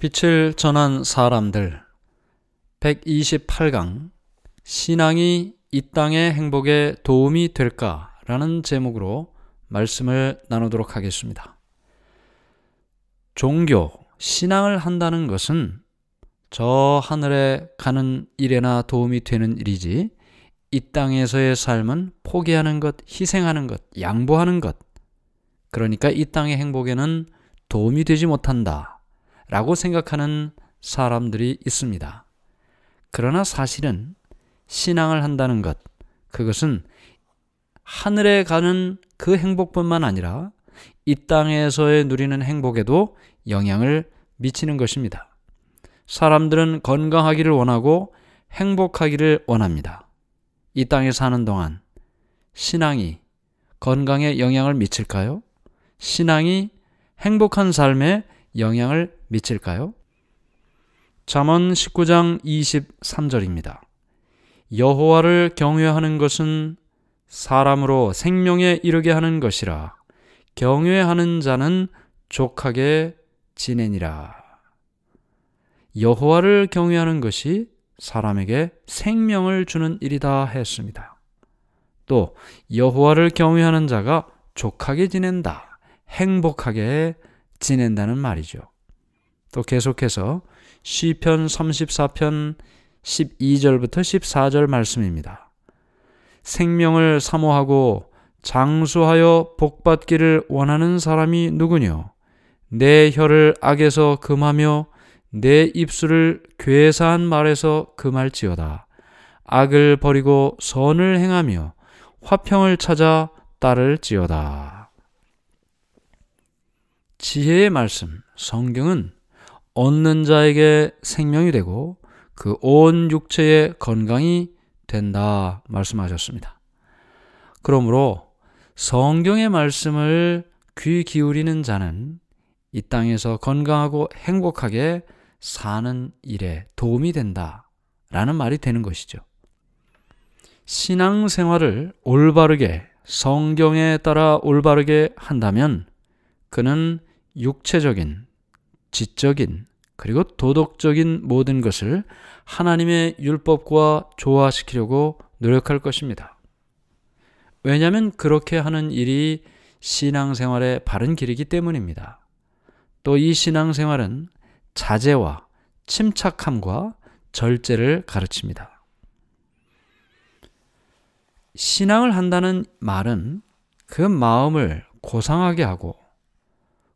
빛을 전한 사람들 128강 신앙이 이 땅의 행복에 도움이 될까라는 제목으로 말씀을 나누도록 하겠습니다. 종교, 신앙을 한다는 것은 저 하늘에 가는 일에나 도움이 되는 일이지 이 땅에서의 삶은 포기하는 것, 희생하는 것, 양보하는 것, 그러니까 이 땅의 행복에는 도움이 되지 못한다 라고 생각하는 사람들이 있습니다. 그러나 사실은 신앙을 한다는 것, 그것은 하늘에 가는 그 행복뿐만 아니라 이 땅에서의 누리는 행복에도 영향을 미치는 것입니다. 사람들은 건강하기를 원하고 행복하기를 원합니다. 이 땅에 사는 동안 신앙이 건강에 영향을 미칠까요? 신앙이 행복한 삶에 영향을 미칠까요? 잠언 19장 23절입니다. 여호와를 경외하는 것은 사람으로 생명에 이르게 하는 것이라 경외하는 자는 족하게 지내니라. 여호와를 경외하는 것이 사람에게 생명을 주는 일이다 했습니다. 또 여호와를 경외하는 자가 족하게 지낸다, 행복하게 지낸다는 말이죠. 또 계속해서 시편 34편 12절부터 14절 말씀입니다. 생명을 사모하고 장수하여 복받기를 원하는 사람이 누구뇨? 내 혀를 악에서 금하며 내 입술을 괴사한 말에서 금할지어다. 악을 버리고 선을 행하며 화평을 찾아 따를지어다. 지혜의 말씀, 성경은 얻는 자에게 생명이 되고 그 온 육체의 건강이 된다 말씀하셨습니다. 그러므로 성경의 말씀을 귀 기울이는 자는 이 땅에서 건강하고 행복하게 사는 일에 도움이 된다라는 말이 되는 것이죠. 신앙생활을 올바르게 성경에 따라 올바르게 한다면 그는 육체적인, 지적인, 그리고 도덕적인 모든 것을 하나님의 율법과 조화시키려고 노력할 것입니다. 왜냐하면 그렇게 하는 일이 신앙생활의 바른 길이기 때문입니다. 또 이 신앙생활은 자제와 침착함과 절제를 가르칩니다. 신앙을 한다는 말은 그 마음을 고상하게 하고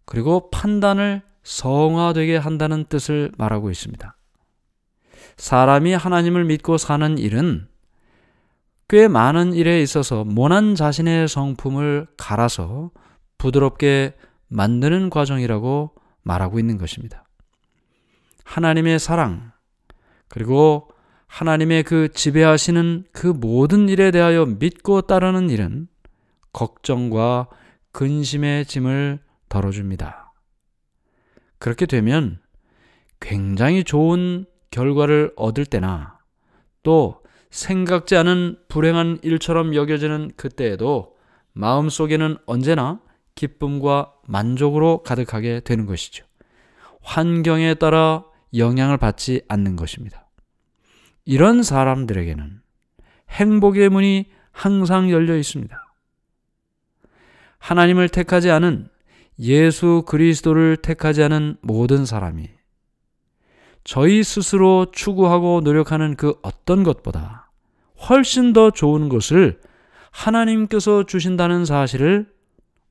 그리고 판단을 성화되게 한다는 뜻을 말하고 있습니다. 사람이 하나님을 믿고 사는 일은 꽤 많은 일에 있어서 모난 자신의 성품을 갈아서 부드럽게 만드는 과정이라고 말하고 있는 것입니다. 하나님의 사랑, 그리고 하나님의 그 지배하시는 그 모든 일에 대하여 믿고 따르는 일은 걱정과 근심의 짐을 덜어줍니다. 그렇게 되면 굉장히 좋은 결과를 얻을 때나 또 생각지 않은 불행한 일처럼 여겨지는 그때에도 마음속에는 언제나 기쁨과 만족으로 가득하게 되는 것이죠. 환경에 따라 영향을 받지 않는 것입니다. 이런 사람들에게는 행복의 문이 항상 열려 있습니다. 하나님을 택하지 않은, 예수 그리스도를 택하지 않은 모든 사람이 저희 스스로 추구하고 노력하는 그 어떤 것보다 훨씬 더 좋은 것을 하나님께서 주신다는 사실을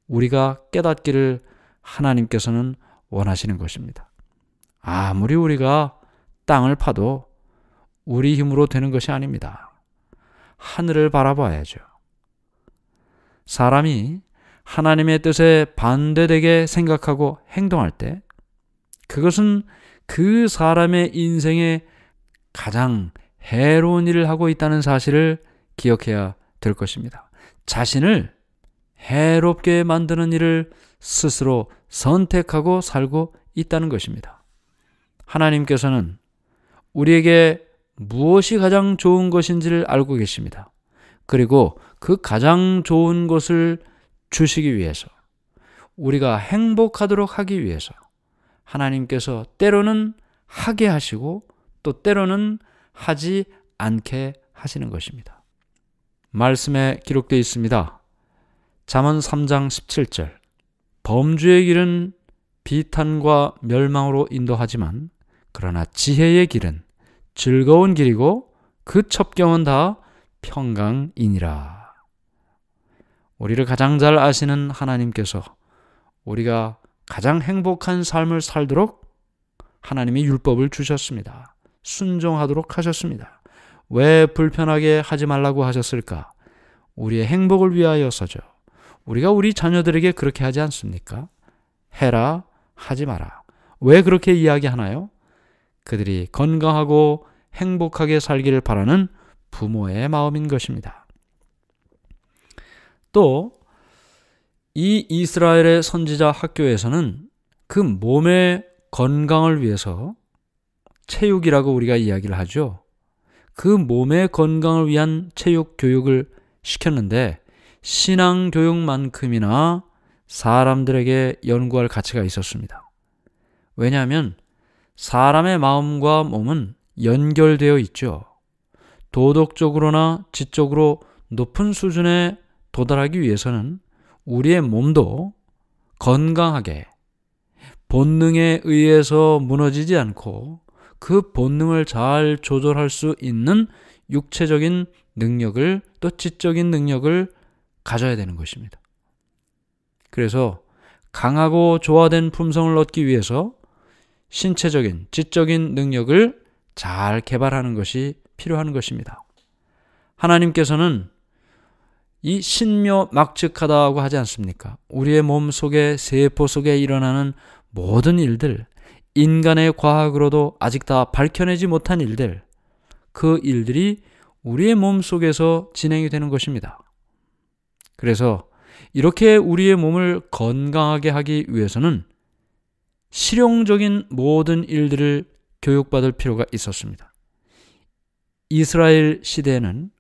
우리가 깨닫기를 하나님께서는 원하시는 것입니다. 아무리 우리가 땅을 파도 우리 힘으로 되는 것이 아닙니다. 하늘을 바라봐야죠. 사람이 하나님의 뜻에 반대되게 생각하고 행동할 때 그것은 그 사람의 인생에 가장 해로운 일을 하고 있다는 사실을 기억해야 될 것입니다. 자신을 해롭게 만드는 일을 스스로 선택하고 살고 있다는 것입니다. 하나님께서는 우리에게 무엇이 가장 좋은 것인지를 알고 계십니다. 그리고 그 가장 좋은 것을 주시기 위해서, 우리가 행복하도록 하기 위해서 하나님께서 때로는 하게 하시고 또 때로는 하지 않게 하시는 것입니다. 말씀에 기록되어 있습니다. 잠언 3장 17절. 범주의 길은 비탄과 멸망으로 인도하지만 그러나 지혜의 길은 즐거운 길이고 그 첩경은 다 평강이니라. 우리를 가장 잘 아시는 하나님께서 우리가 가장 행복한 삶을 살도록 하나님이 율법을 주셨습니다. 순종하도록 하셨습니다. 왜 불편하게 하지 말라고 하셨을까? 우리의 행복을 위하여서죠. 우리가 우리 자녀들에게 그렇게 하지 않습니까? 해라, 하지 마라. 왜 그렇게 이야기하나요? 그들이 건강하고 행복하게 살기를 바라는 부모의 마음인 것입니다. 또 이 이스라엘의 선지자 학교에서는 그 몸의 건강을 위해서 체육이라고 우리가 이야기를 하죠. 그 몸의 건강을 위한 체육 교육을 시켰는데 신앙 교육만큼이나 사람들에게 연구할 가치가 있었습니다. 왜냐하면 사람의 마음과 몸은 연결되어 있죠. 도덕적으로나 지적으로 높은 수준에 도달하기 위해서는 우리의 몸도 건강하게 본능에 의해서 무너지지 않고 그 본능을 잘 조절할 수 있는 육체적인 능력을 또 지적인 능력을 가져야 되는 것입니다. 그래서 강하고 조화된 품성을 얻기 위해서 신체적인, 지적인 능력을 잘 개발하는 것이 필요한 것입니다. 하나님께서는 이 신묘막측하다고 하지 않습니까? 우리의 몸 속에 세포 속에 일어나는 모든 일들, 인간의 과학으로도 아직 다 밝혀내지 못한 일들, 그 일들이 우리의 몸 속에서 진행이 되는 것입니다. 그래서 이렇게 우리의 몸을 건강하게 하기 위해서는 실용적인 모든 일들을 교육받을 필요가 있었습니다. 이스라엘 시대에는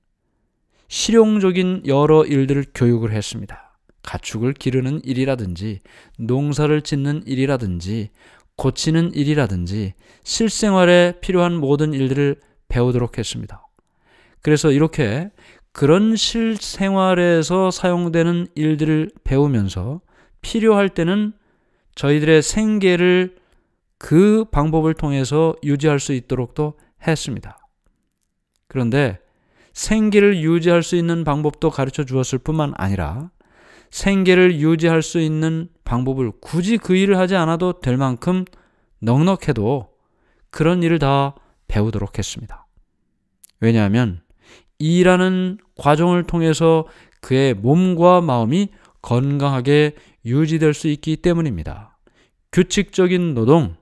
실용적인 여러 일들을 교육을 했습니다. 가축을 기르는 일이라든지 농사를 짓는 일이라든지 고치는 일이라든지 실생활에 필요한 모든 일들을 배우도록 했습니다. 그래서 이렇게 그런 실생활에서 사용되는 일들을 배우면서 필요할 때는 저희들의 생계를 그 방법을 통해서 유지할 수 있도록도 했습니다. 그런데 생계를 유지할 수 있는 방법도 가르쳐 주었을 뿐만 아니라 생계를 유지할 수 있는 방법을 굳이 그 일을 하지 않아도 될 만큼 넉넉해도 그런 일을 다 배우도록 했습니다. 왜냐하면 일하는 과정을 통해서 그의 몸과 마음이 건강하게 유지될 수 있기 때문입니다. 규칙적인 노동,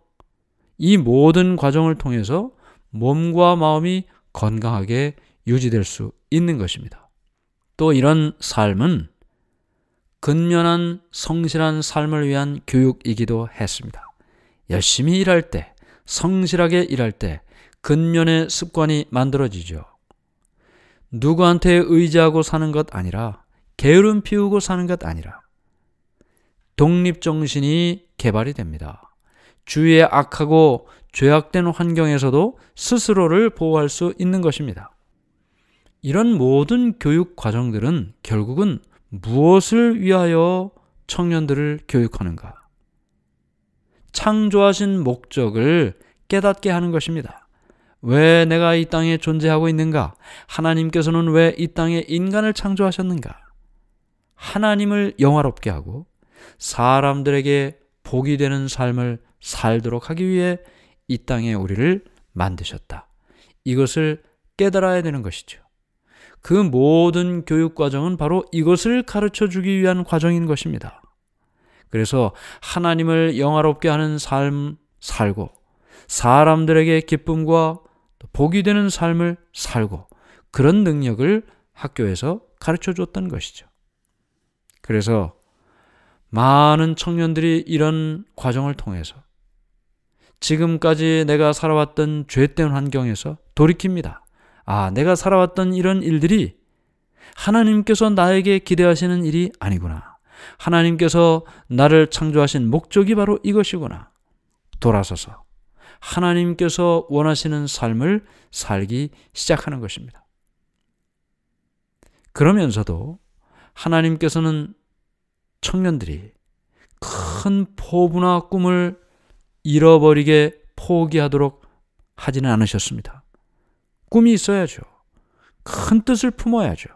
이 모든 과정을 통해서 몸과 마음이 건강하게 유지될 수 있는 것입니다. 또 이런 삶은 근면한 성실한 삶을 위한 교육이기도 했습니다. 열심히 일할 때, 성실하게 일할 때 근면의 습관이 만들어지죠. 누구한테 의지하고 사는 것 아니라 게으름 피우고 사는 것 아니라 독립정신이 개발이 됩니다. 주위의 악하고 죄악된 환경에서도 스스로를 보호할 수 있는 것입니다. 이런 모든 교육 과정들은 결국은 무엇을 위하여 청년들을 교육하는가? 창조하신 목적을 깨닫게 하는 것입니다. 왜 내가 이 땅에 존재하고 있는가? 하나님께서는 왜 이 땅에 인간을 창조하셨는가? 하나님을 영화롭게 하고 사람들에게 복이 되는 삶을 살도록 하기 위해 이 땅에 우리를 만드셨다. 이것을 깨달아야 되는 것이죠. 그 모든 교육 과정은 바로 이것을 가르쳐 주기 위한 과정인 것입니다. 그래서 하나님을 영화롭게 하는 삶 살고 사람들에게 기쁨과 복이 되는 삶을 살고 그런 능력을 학교에서 가르쳐 줬던 것이죠. 그래서 많은 청년들이 이런 과정을 통해서 지금까지 내가 살아왔던 죄된 환경에서 돌이킵니다. 아, 내가 살아왔던 이런 일들이 하나님께서 나에게 기대하시는 일이 아니구나. 하나님께서 나를 창조하신 목적이 바로 이것이구나. 돌아서서 하나님께서 원하시는 삶을 살기 시작하는 것입니다. 그러면서도 하나님께서는 청년들이 큰 포부나 꿈을 잃어버리게 포기하도록 하지는 않으셨습니다. 꿈이 있어야죠. 큰 뜻을 품어야죠.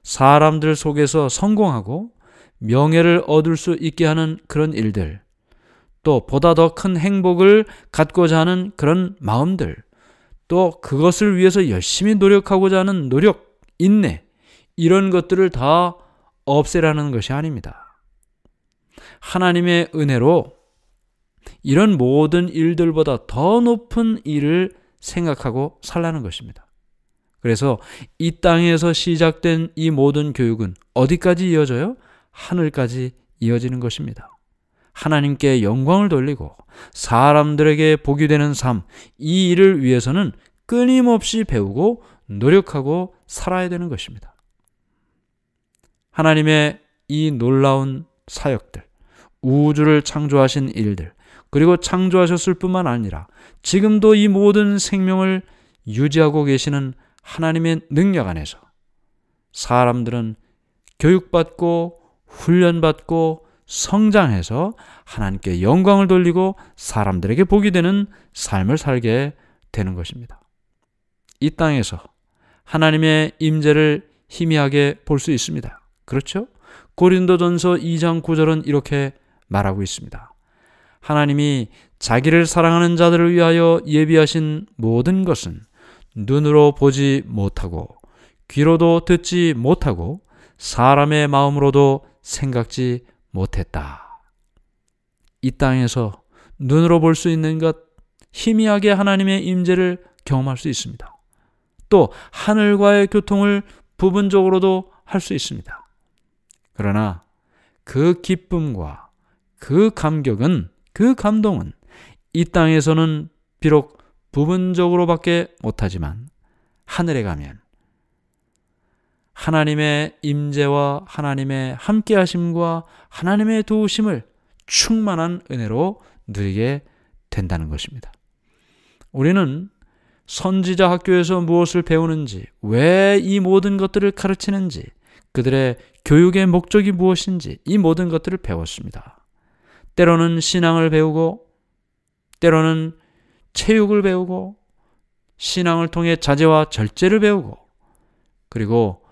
사람들 속에서 성공하고 명예를 얻을 수 있게 하는 그런 일들, 또 보다 더 큰 행복을 갖고자 하는 그런 마음들, 또 그것을 위해서 열심히 노력하고자 하는 노력, 인내, 이런 것들을 다 없애라는 것이 아닙니다. 하나님의 은혜로 이런 모든 일들보다 더 높은 일을 생각하고 살라는 것입니다. 그래서 이 땅에서 시작된 이 모든 교육은 어디까지 이어져요? 하늘까지 이어지는 것입니다. 하나님께 영광을 돌리고 사람들에게 복이 되는 삶, 이 일을 위해서는 끊임없이 배우고 노력하고 살아야 되는 것입니다. 하나님의 이 놀라운 사역들, 우주를 창조하신 일들, 그리고 창조하셨을 뿐만 아니라 지금도 이 모든 생명을 유지하고 계시는 하나님의 능력 안에서 사람들은 교육받고 훈련받고 성장해서 하나님께 영광을 돌리고 사람들에게 복이 되는 삶을 살게 되는 것입니다. 이 땅에서 하나님의 임재를 희미하게 볼 수 있습니다. 그렇죠? 고린도전서 2장 9절은 이렇게 말하고 있습니다. 하나님이 자기를 사랑하는 자들을 위하여 예비하신 모든 것은 눈으로 보지 못하고 귀로도 듣지 못하고 사람의 마음으로도 생각지 못했다. 이 땅에서 눈으로 볼 수 있는 것, 희미하게 하나님의 임재를 경험할 수 있습니다. 또 하늘과의 교통을 부분적으로도 할 수 있습니다. 그러나 그 기쁨과 그 감격은, 그 감동은 이 땅에서는 비록 부분적으로밖에 못하지만 하늘에 가면 하나님의 임재와 하나님의 함께하심과 하나님의 도우심을 충만한 은혜로 누리게 된다는 것입니다. 우리는 선지자 학교에서 무엇을 배우는지, 왜 이 모든 것들을 가르치는지, 그들의 교육의 목적이 무엇인지 이 모든 것들을 배웠습니다. 때로는 신앙을 배우고, 때로는 체육을 배우고, 신앙을 통해 자제와 절제를 배우고, 그리고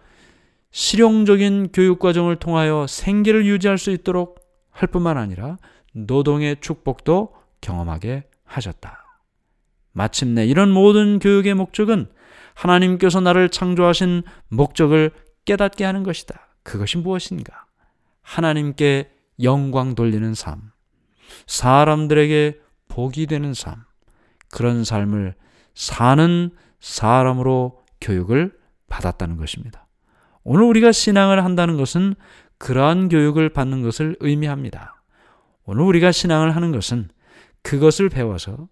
실용적인 교육과정을 통하여 생계를 유지할 수 있도록 할 뿐만 아니라 노동의 축복도 경험하게 하셨다. 마침내 이런 모든 교육의 목적은 하나님께서 나를 창조하신 목적을 깨닫게 하는 것이다. 그것이 무엇인가? 하나님께 영광 돌리는 삶, 사람들에게 복이 되는 삶, 그런 삶을 사는 사람으로 교육을 받았다는 것입니다. 오늘 우리가 신앙을 한다는 것은 그러한 교육을 받는 것을 의미합니다. 오늘 우리가 신앙을 하는 것은 그것을 배워서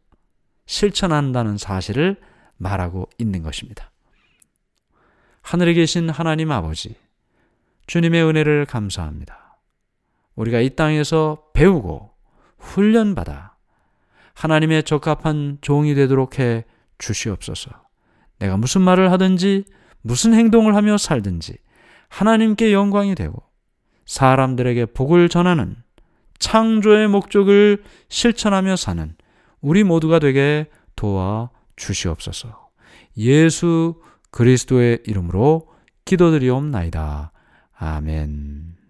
실천한다는 사실을 말하고 있는 것입니다. 하늘에 계신 하나님 아버지, 주님의 은혜를 감사합니다. 우리가 이 땅에서 배우고 훈련받아 하나님의 적합한 종이 되도록 해 주시옵소서. 내가 무슨 말을 하든지 무슨 행동을 하며 살든지 하나님께 영광이 되고 사람들에게 복을 전하는 창조의 목적을 실천하며 사는 우리 모두가 되게 도와 주시옵소서. 예수 그리스도의 이름으로 기도드리옵나이다. 아멘.